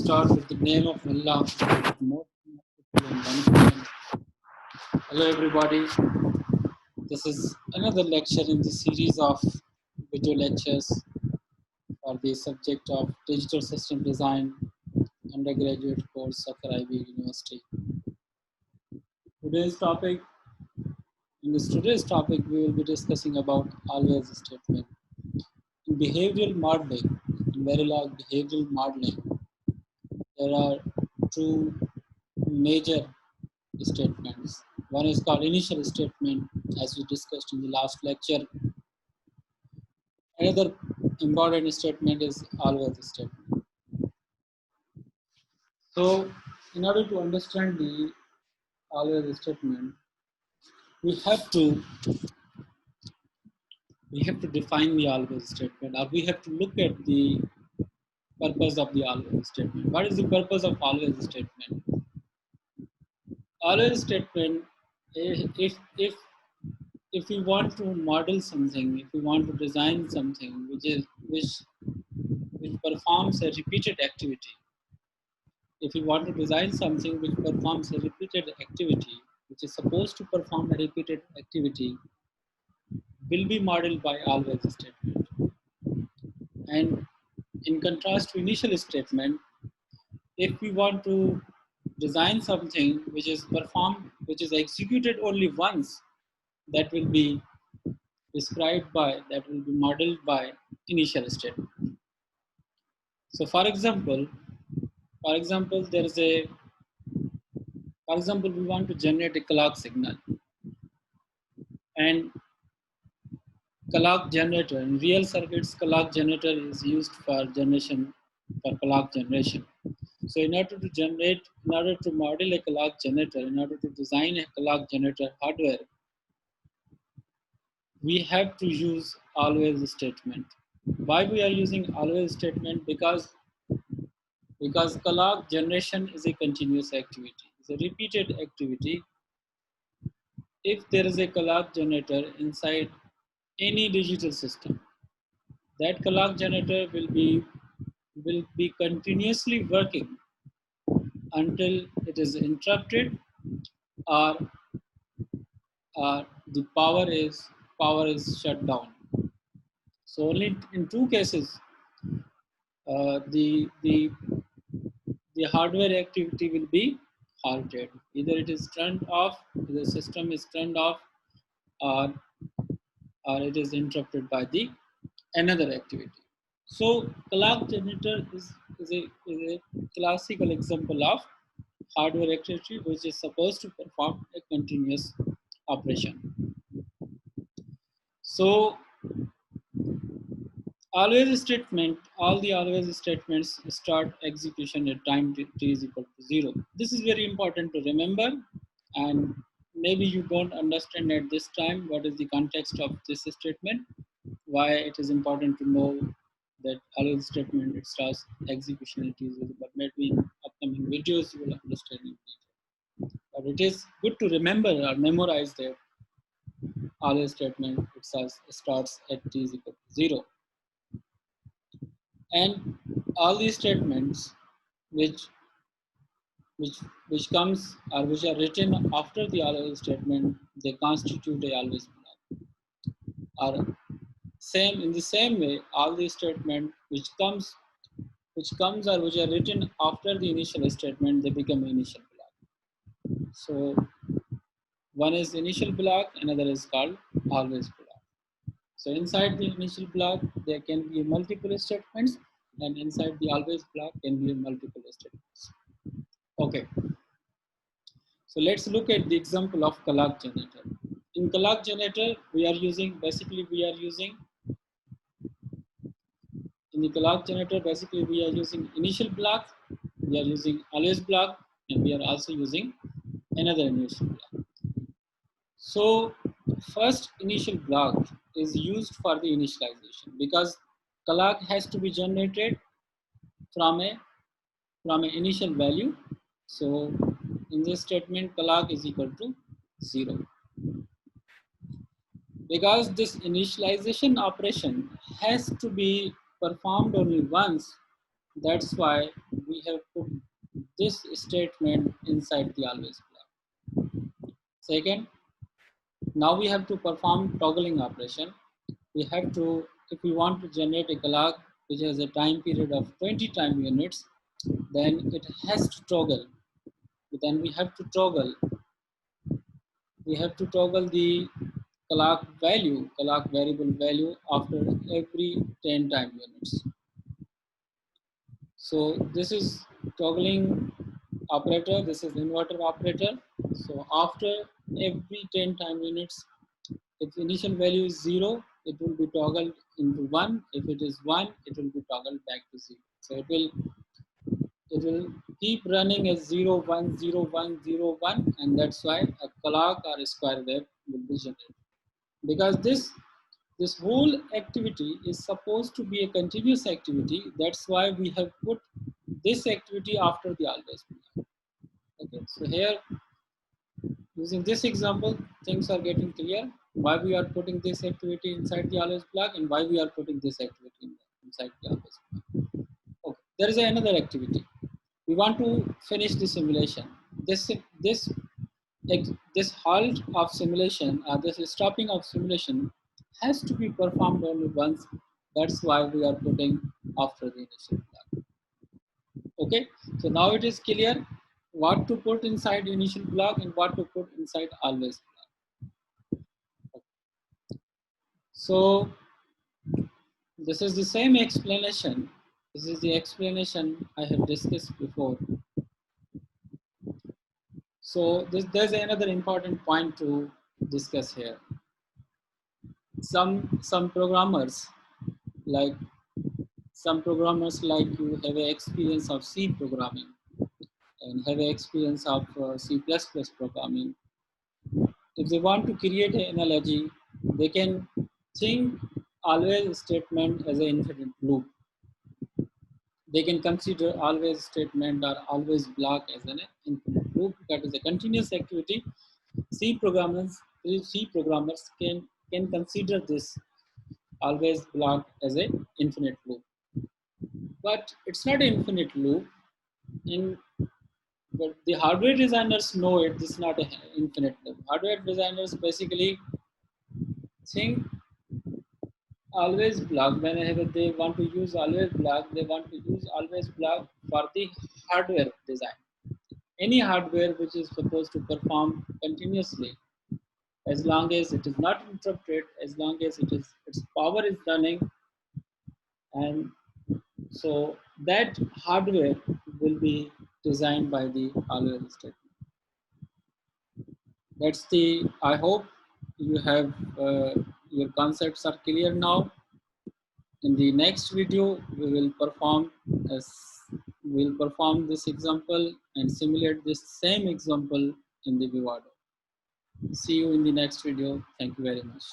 start with the name of Allah. Most beautiful and beneficent. Hello, everybody. This is another lecture in the series of video lectures for the subject of digital system design, undergraduate course of Ivy University. Today's topic, we will be discussing about always statement. In behavioral modeling, in Verilog behavioral modeling, there are two major statements. One is called initial statement, as we discussed in the last lecture. Another important statement is always statement. So, in order to understand the always statement, we have to define the always statement, or we have to look at the purpose of the always statement. What is the purpose of always statement? Always statement, if we want to model something, if we want to design something which performs a repeated activity, if we want to design something which performs a repeated activity, which is supposed to perform a repeated activity, will be modeled by always statement. And in contrast to initial statement, if we want to design something which is executed only once, that will be modeled by initial statement. So for example, we want to generate a clock signal, and clock generator in real circuits, clock generator is used for clock generation. So in order to model a clock generator, in order to design a clock generator hardware, we have to use always statement. Why we are using always statement? Because clock generation is a continuous activity, it's a repeated activity. If there is a clock generator inside any digital system, that clock generator will be continuously working until it is interrupted, or the power is shut down. So only in two cases, the hardware activity will be halted. Either it is turned off, the system is turned off, or it is interrupted by the another activity. So clock generator is a classical example of hardware activity which is supposed to perform a continuous operation. So all the always statements start execution at time t is equal to 0. This is very important to remember, and maybe you don't understand at this time what is the context of this statement, why it is important to know that always statement it starts execution at t is 0, but maybe in upcoming videos you will understand in detail. But it is good to remember or memorize that always statement it starts at t is equal to 0. And all these statements which comes or which are written after the always statement, they constitute a always block. Or in the same way, all these statements which comes or which are written after the initial statement, they become initial block. So one is initial block, another is called always block. So inside the initial block, there can be multiple statements, and inside the always block can be multiple statements. Okay. So let's look at the example of clock generator. In clock generator, in the clock generator, basically we are using initial block, we are using always block, and we are also using another initial block. So first initial block is used for the initialization, because clock has to be generated from an initial value. So in this statement, clock is equal to 0. Because this initialization operation has to be performed only once, That's why we have put this statement inside the always block. Second, now we have to perform toggling operation. We have to, if we want to generate a clock which has a time period of 20 time units, then it has to toggle. Then we have to toggle the clock variable value after every 10 time units. So this is toggling operator, this is inverter operator. So after every 10 time units, if initial value is 0, it will be toggled into 1. If it is 1, it will be toggled back to 0. So it will keep running as 0, 1, 0, 1, 0, 1, and that's why a clock or a square wave will be generated. Because this whole activity is supposed to be a continuous activity. That's why we have put this activity after the always block. Okay, so here using this example, things are getting clear. Why we are putting this activity inside the always block and why we are putting this activity inside the always block. Okay, there is another activity. We want to finish the simulation. This this halt of simulation, this stopping of simulation has to be performed only once. That's why we are putting after the initial block. Okay, so now it is clear what to put inside initial block and what to put inside always block. So this is the same explanation. This is the explanation I have discussed before. So there's another important point to discuss here. Some programmers like you have an experience of C programming and have an experience of C++ programming. If they want to create an analogy, they can think always statement as an infinite loop. They can consider always statement or always block as an infinite loop. That is a continuous activity. C programmers can consider this always block as a infinite loop. But it's not an infinite loop. But the hardware designers know it. This is not an infinite loop. Hardware designers basically think always block. Whenever they want to use always block, they want to use always block for the hardware design. Any hardware which is supposed to perform continuously, as long as it is not interrupted, as long as its power is running, and so that hardware will be designed by the always statement. That's the, I hope you have, your concepts are clear now. In the next video, we will perform this example and simulate this same example in the Vivado. See you in the next video. Thank you very much.